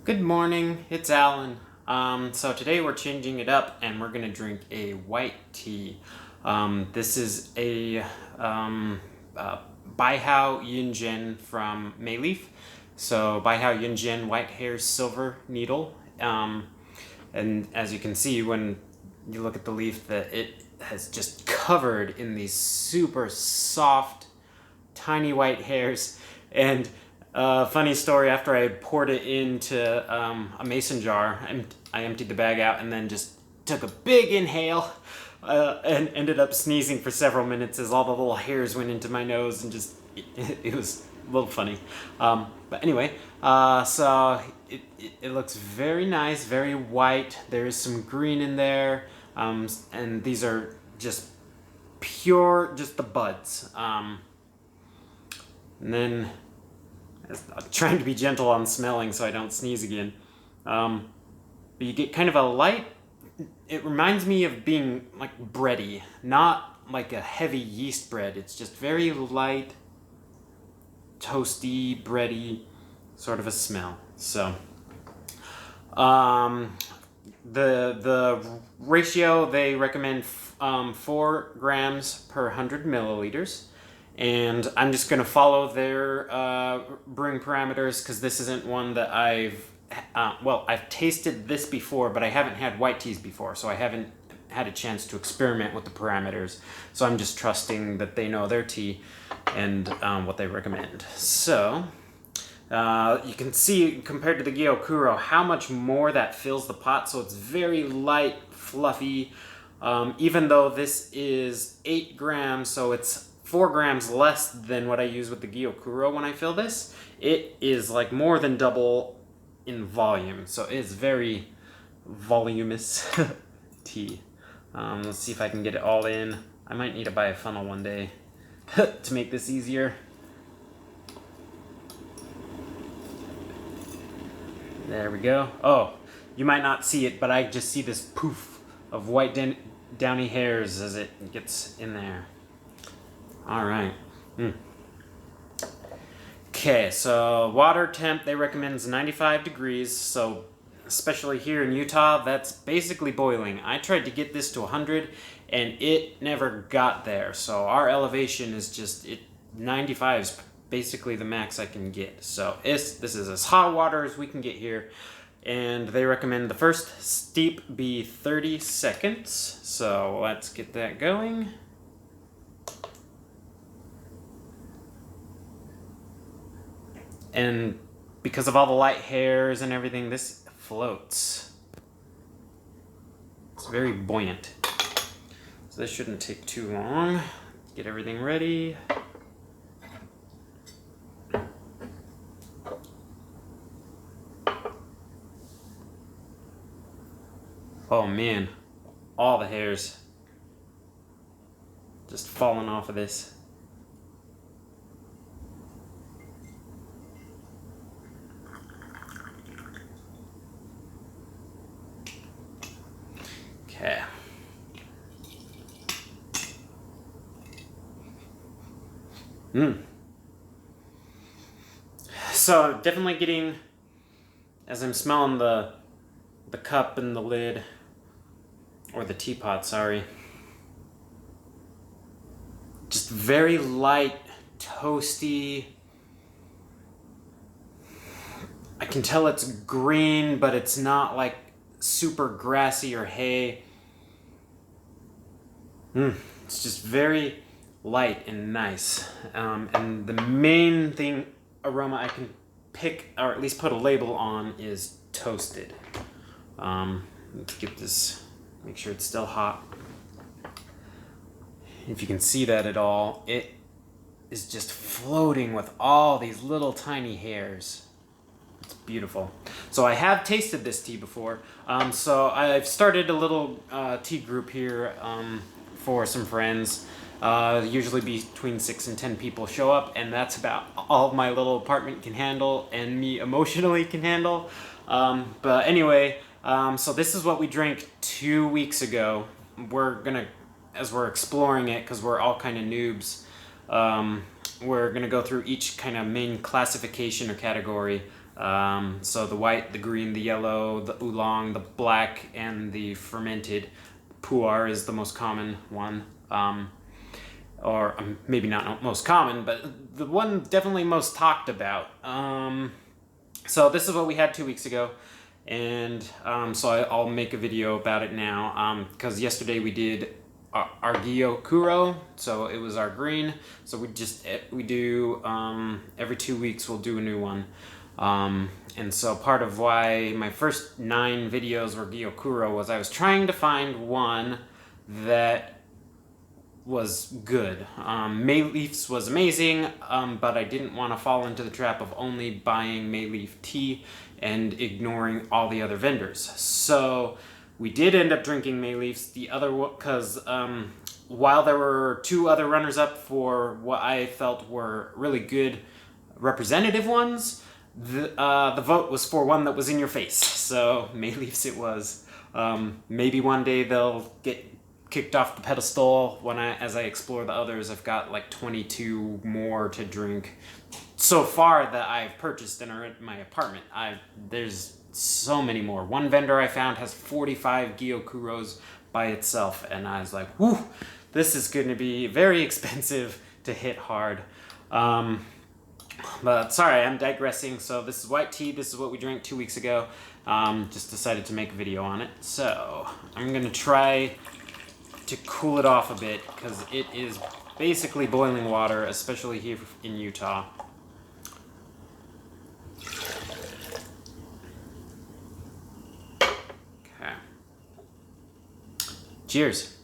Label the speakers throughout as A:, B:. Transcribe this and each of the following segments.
A: Good morning, it's Alan. So today we're changing it up and we're gonna drink a white tea. This is a Baihao Yinzhen from Mayleaf. So Baihao Yinzhen white hair silver needle. And as you can see when you look at the leaf, that it has just covered in these super soft, tiny white hairs. And funny story, after I had poured it into a mason jar, I emptied the bag out and then just took a big inhale and ended up sneezing for several minutes as all the little hairs went into my nose and just, it was a little funny. But anyway, so it looks very nice, very white. There is some green in there, and these are just pure, just the buds. And then I'm trying to be gentle on smelling so I don't sneeze again. But you get kind of a light, it reminds me of being like bready, not like a heavy yeast bread. It's just very light, toasty, bready sort of a smell. So, the ratio they recommend 4 grams per 100 milliliters. And I'm just going to follow their brewing parameters because this isn't one that I've tasted this before, but I haven't had white teas before, so I haven't had a chance to experiment with the parameters. So I'm just trusting that they know their tea and what they recommend. So you can see, compared to the Gyokuro, how much more that fills the pot. So it's very light, fluffy, even though this is 8 grams, so it's 4 grams less than what I use with the Gyokuro when I fill this. It is like more than double in volume, so it's very voluminous tea. Let's see if I can get it all in. I might need to buy a funnel one day to make this easier. There we go. Oh, you might not see it, but I just see this poof of white downy hairs as it gets in there. All right. Okay, so water temp they recommend is 95 degrees. So especially here in Utah, that's basically boiling. I tried to get this to 100 and it never got there. So our elevation is just 95 is basically the max I can get. So this is as hot water as we can get here. And they recommend the first steep be 30 seconds. So let's get that going. And because of all the light hairs and everything, this floats. It's very buoyant. So this shouldn't take too long. Get everything ready. Oh man, all the hairs just falling off of this. Okay. So definitely getting, as I'm smelling the cup and the lid, or the teapot, sorry. Just very light, toasty. I can tell it's green, but it's not like super grassy or hay. It's just very light and nice. And the main thing aroma I can pick, or at least put a label on, is toasted. Let's get this, make sure it's still hot. If you can see that at all, it is just floating with all these little tiny hairs. It's beautiful. So I have tasted this tea before. So I've started a little tea group here for some friends. Usually between 6 and 10 people show up, and that's about all my little apartment can handle and me emotionally can handle. But anyway, so this is what we drank 2 weeks ago. We're gonna, as we're exploring it, because we're all kind of noobs, we're gonna go through each kind of main classification or category So the white, the green, the yellow, the oolong, the black, and the fermented pu'er is the most common one. Or maybe not most common, but the one definitely most talked about. So this is what we had 2 weeks ago, and so I'll make a video about it now, because yesterday we did our Gyokuro, so it was our green. So we do every 2 weeks we'll do a new one. And so part of why my first 9 videos were Gyokuro was I was trying to find one that was good. May Leafs was amazing, but I didn't want to fall into the trap of only buying May Leaf tea and ignoring all the other vendors. So we did end up drinking May Leafs. The other, because while there were 2 other runners-up for what I felt were really good representative ones, the vote was for one that was in your face. So May Leafs it was. Maybe one day they'll get kicked off the pedestal as I explore the others. I've got like 22 more to drink so far that I've purchased and are in my apartment. There's so many more. One vendor I found has 45 Gyokuros by itself, and I was like, whew, this is going to be very expensive to hit hard. But sorry, I'm digressing. So this is white tea. This is what we drank 2 weeks ago. Just decided to make a video on it. So I'm going to try to cool it off a bit because it is basically boiling water, especially here in Utah. Okay. Cheers.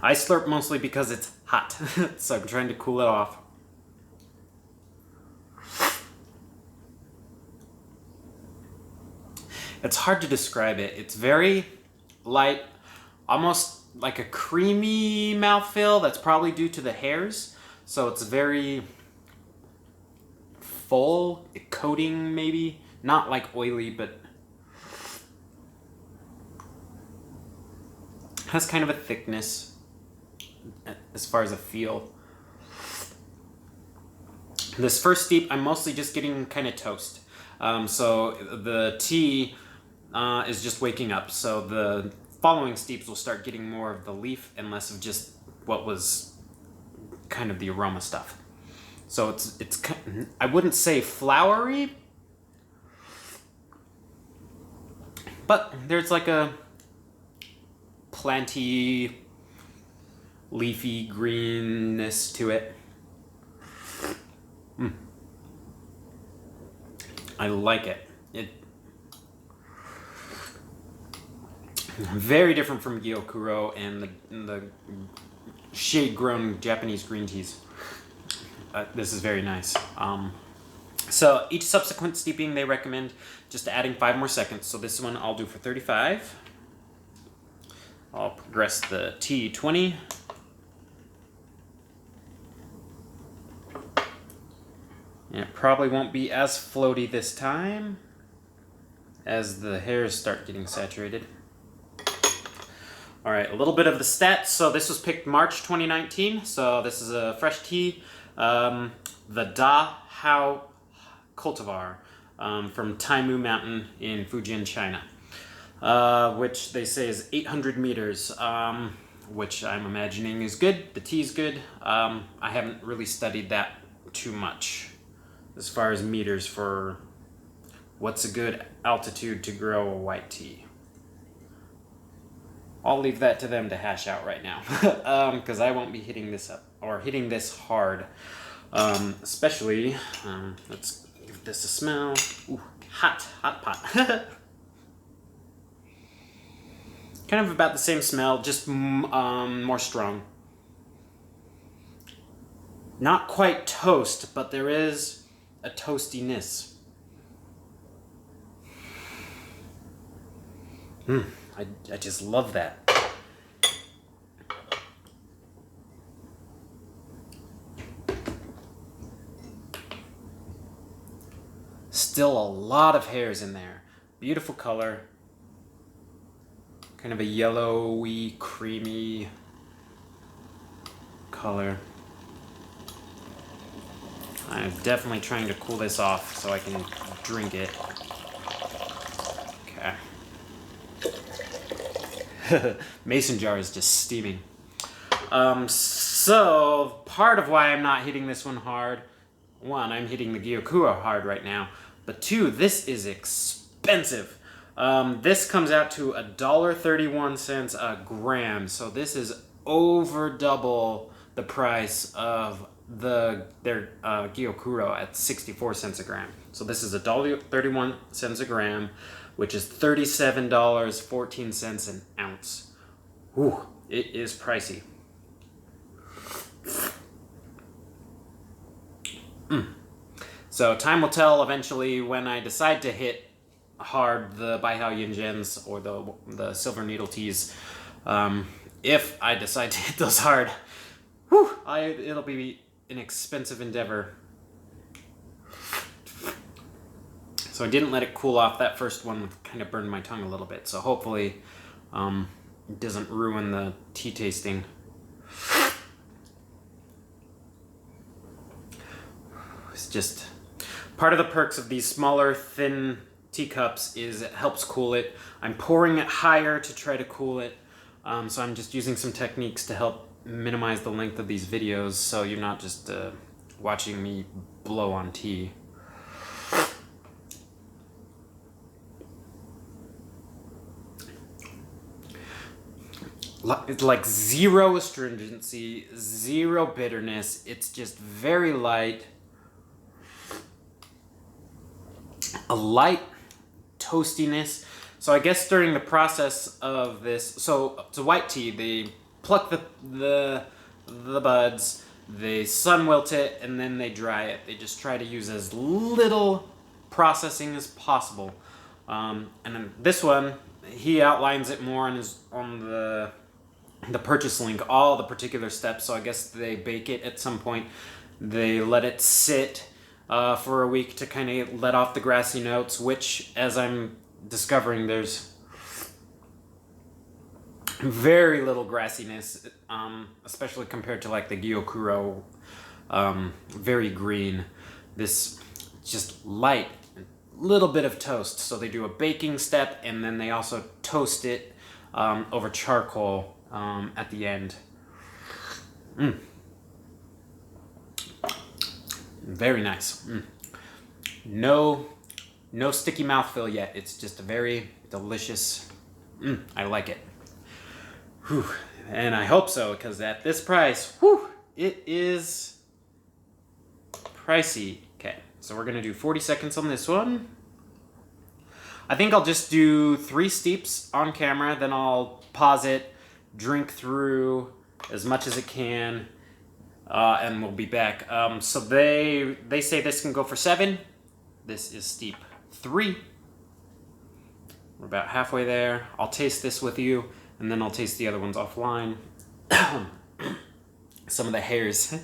A: I slurp mostly because it's hot, so I'm trying to cool it off. It's hard to describe it. It's very light, almost like a creamy mouthfeel. That's probably due to the hairs. So it's very full, coating maybe. Not like oily, but has kind of a thickness as far as a feel. This first steep, I'm mostly just getting kind of toast. So the tea is just waking up. So the following steeps will start getting more of the leaf and less of just what was kind of the aroma stuff. So it's I wouldn't say flowery, but there's like a planty, leafy greenness to it. I like it. Very different from Gyokuro and the shade-grown Japanese green teas. This is very nice. So each subsequent steeping they recommend just adding 5 more seconds. So this one I'll do for 35. I'll progress the tea 20. And it probably won't be as floaty this time as the hairs start getting saturated. All right, a little bit of the stats. So this was picked March 2019. So this is a fresh tea. The Baihao Cultivar from Taimu Mountain in Fujian, China. Which they say is 800 meters, which I'm imagining is good. The tea's good. I haven't really studied that too much as far as meters for what's a good altitude to grow a white tea. I'll leave that to them to hash out right now, because I won't be hitting this up or hitting this hard. Especially, let's give this a smell. Ooh, hot pot. Kind of about the same smell, just more strong. Not quite toast, but there is a toastiness. I just love that. Still a lot of hairs in there. Beautiful color. Kind of a yellowy, creamy color. I'm definitely trying to cool this off so I can drink it. Okay. Mason jar is just steaming. So part of why I'm not hitting this one hard, one, I'm hitting the Gyokuro hard right now, but two, this is expensive. This comes out to $1.31 a gram, so this is over double the price of their Gyokuro at 64 cents a gram. So this is $1.31 a gram, which is $37.14 an ounce. Ooh, it is pricey. So time will tell eventually when I decide to hit hard the Baihao Yinzhens or the silver needle teas. If I decide to hit those hard, whew, it'll be an expensive endeavor. So I didn't let it cool off. That first one kind of burned my tongue a little bit. So hopefully it doesn't ruin the tea tasting. It's just part of the perks of these smaller, thin teacups is it helps cool it. I'm pouring it higher to try to cool it. So I'm just using some techniques to help minimize the length of these videos so you're not just watching me blow on tea. It's like zero astringency, zero bitterness. It's just very light. A light toastiness. So I guess during the process of this, so it's a white tea, they pluck the buds, they sun wilt it, and then they dry it. They just try to use as little processing as possible. And then this one, he outlines it more on the purchase link, all the particular steps. So I guess they bake it at some point. They let it sit for a week to kind of let off the grassy notes, which, as I'm discovering, there's very little grassiness, especially compared to like the Gyokuro, very green. This just light, little bit of toast. So they do a baking step and then they also toast it over charcoal at the end. Very nice. No sticky mouthfeel yet. It's just a very delicious. I like it. Whew. And I hope so, because at this price, whew, it is pricey. Okay, so we're gonna do 40 seconds on this one. I think I'll just do 3 steeps on camera, then I'll pause it, drink through as much as it can, and we'll be back. So they say this can go for 7. This is steep 3. We're about halfway there. I'll taste this with you, and then I'll taste the other ones offline. Some of the hairs.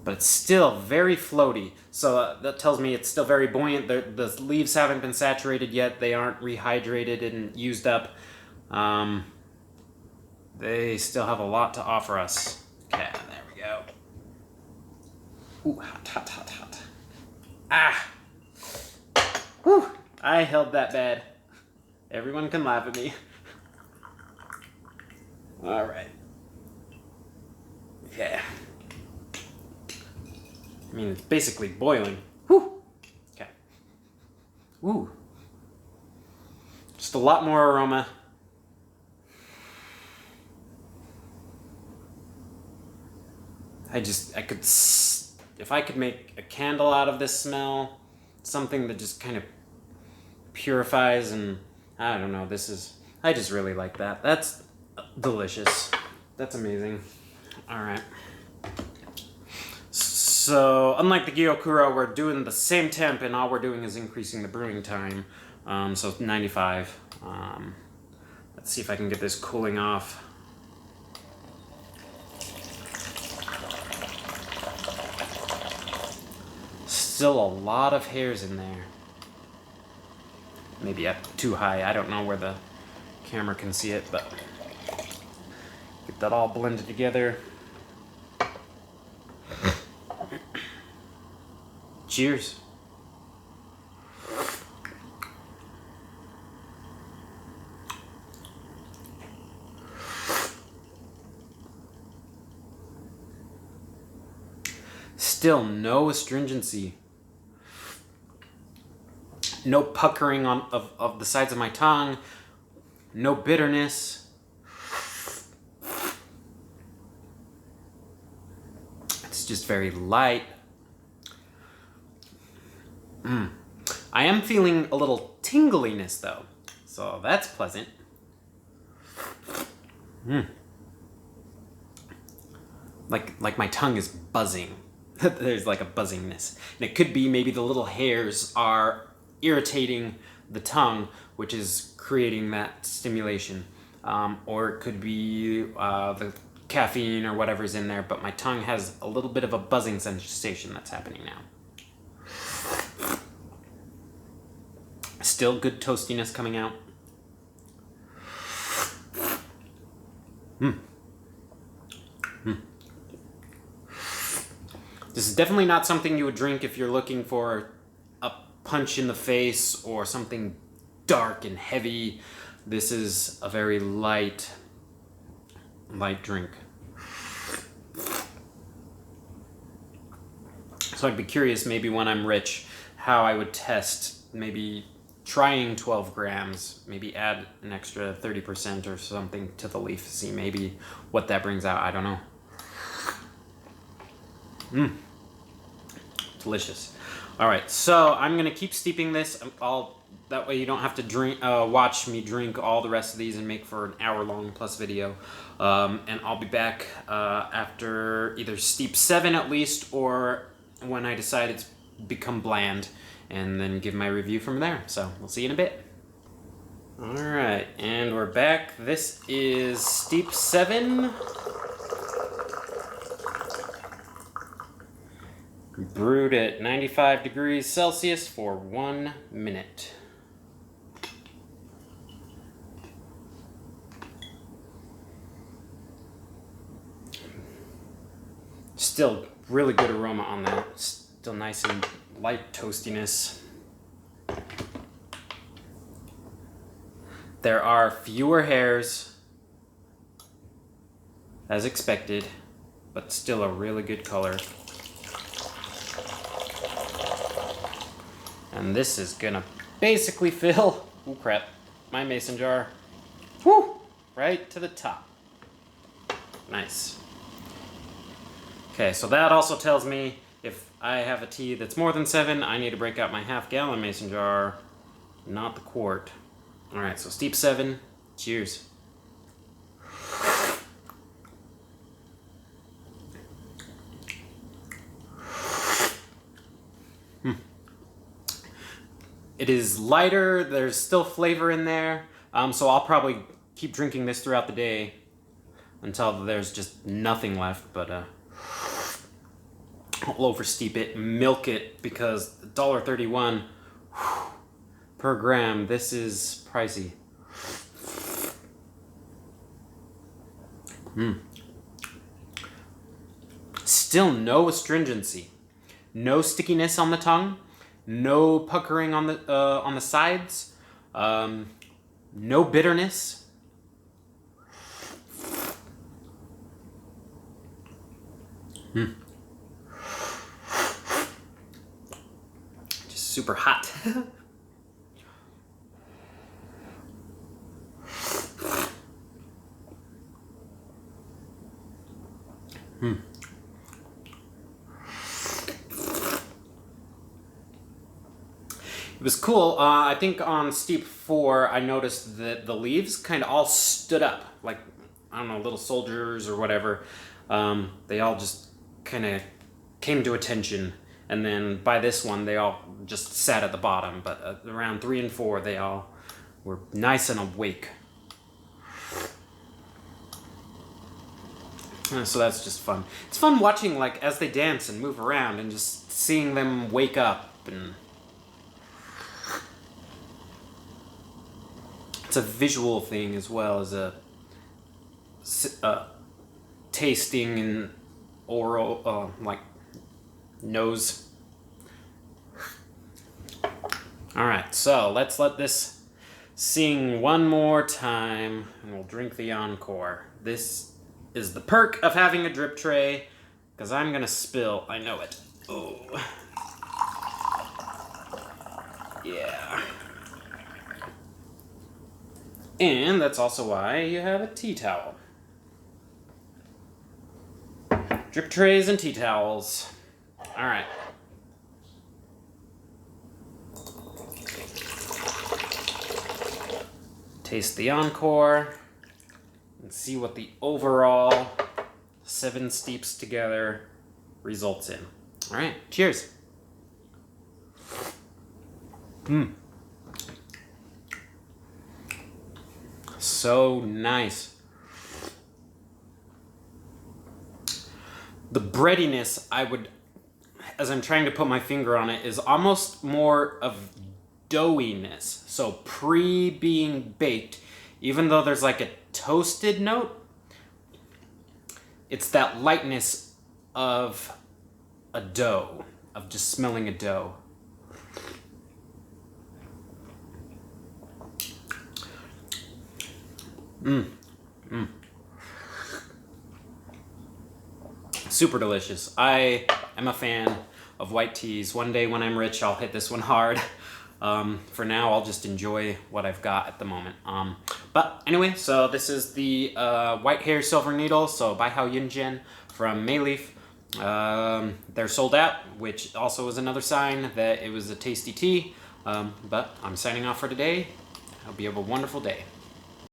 A: But it's still very floaty. So that tells me it's still very buoyant. The leaves haven't been saturated yet. They aren't rehydrated and used up. They still have a lot to offer us. Okay, there we go. Ooh, hot, hot, hot, hot. Ah! Whew! I held that bad. Everyone can laugh at me. All right. Yeah. I mean, it's basically boiling. Whew! Okay. Ooh. Just a lot more aroma. If I could make a candle out of this smell, something that just kind of purifies, and I don't know, I just really like that. That's delicious. That's amazing. All right. So, unlike the Gyokuro, we're doing the same temp, and all we're doing is increasing the brewing time. So 95. Let's see if I can get this cooling off. Still a lot of hairs in there. Maybe up too high. I don't know where the camera can see it, but Get that all blended together. Cheers. Still no astringency. No puckering of the sides of my tongue. No bitterness. It's just very light. I am feeling a little tingliness though, so that's pleasant. Like my tongue is buzzing. There's like a buzzingness. And it could be maybe the little hairs are irritating the tongue, which is creating that stimulation. Or it could be the caffeine or whatever's in there, but my tongue has a little bit of a buzzing sensation that's happening now. Still good toastiness coming out. This is definitely not something you would drink if you're looking for a punch in the face or something dark and heavy. This is a very light drink. So I'd be curious maybe when I'm rich how I would test maybe trying 12 grams, maybe add an extra 30% or something to the leaf, see maybe what that brings out. I don't know. Delicious. All right, so I'm gonna keep steeping this. That way you don't have to watch me drink all the rest of these and make for an hour-long plus video. And I'll be back after either steep 7 at least, or when I decide it's become bland, and then give my review from there. So we'll see you in a bit. All right, and we're back. This is steep 7. Brewed at 95 degrees Celsius for 1 minute. Still really good aroma on that. Still nice and light toastiness. There are fewer hairs, as expected, but still a really good color. And this is gonna basically fill, oh crap, my mason jar, whoo, right to the top. Nice. Okay, so that also tells me if I have a tea that's more than 7, I need to break out my half-gallon mason jar, not the quart. All right, so steep 7, cheers. It is lighter, there's still flavor in there, so I'll probably keep drinking this throughout the day until there's just nothing left, but I'll oversteep it, milk it, because $1.31 per gram, this is pricey. Still no astringency, no stickiness on the tongue, no puckering on the sides, no bitterness. Just super hot. It was cool. I think on steep 4, I noticed that the leaves kind of all stood up, like, I don't know, little soldiers or whatever. They all just kind of came to attention. And then by this one, they all just sat at the bottom. But around 3 and 4, they all were nice and awake. So that's just fun. It's fun watching, like, as they dance and move around and just seeing them wake up. And it's a visual thing as well as a tasting and oral, like nose. All right, so let's let this sing one more time, and we'll drink the encore. This is the perk of having a drip tray, because I'm gonna spill. I know it. Oh, yeah. And that's also why you have a tea towel. Drip trays and tea towels. All right. Taste the encore and see what the overall 7 steeps together results in. All right, cheers. So nice. The breadiness, as I'm trying to put my finger on it, is almost more of doughiness. So pre being baked, even though there's like a toasted note, it's that lightness of a dough, of just smelling a dough. Super delicious. I am a fan of white teas. One day when I'm rich, I'll hit this one hard. For now, I'll just enjoy what I've got at the moment. But anyway, so this is the white hair silver needle, so Baihao Yinzhen from Mayleaf. They're sold out, which also is another sign that it was a tasty tea. But I'm signing off for today. Hope you have a wonderful day.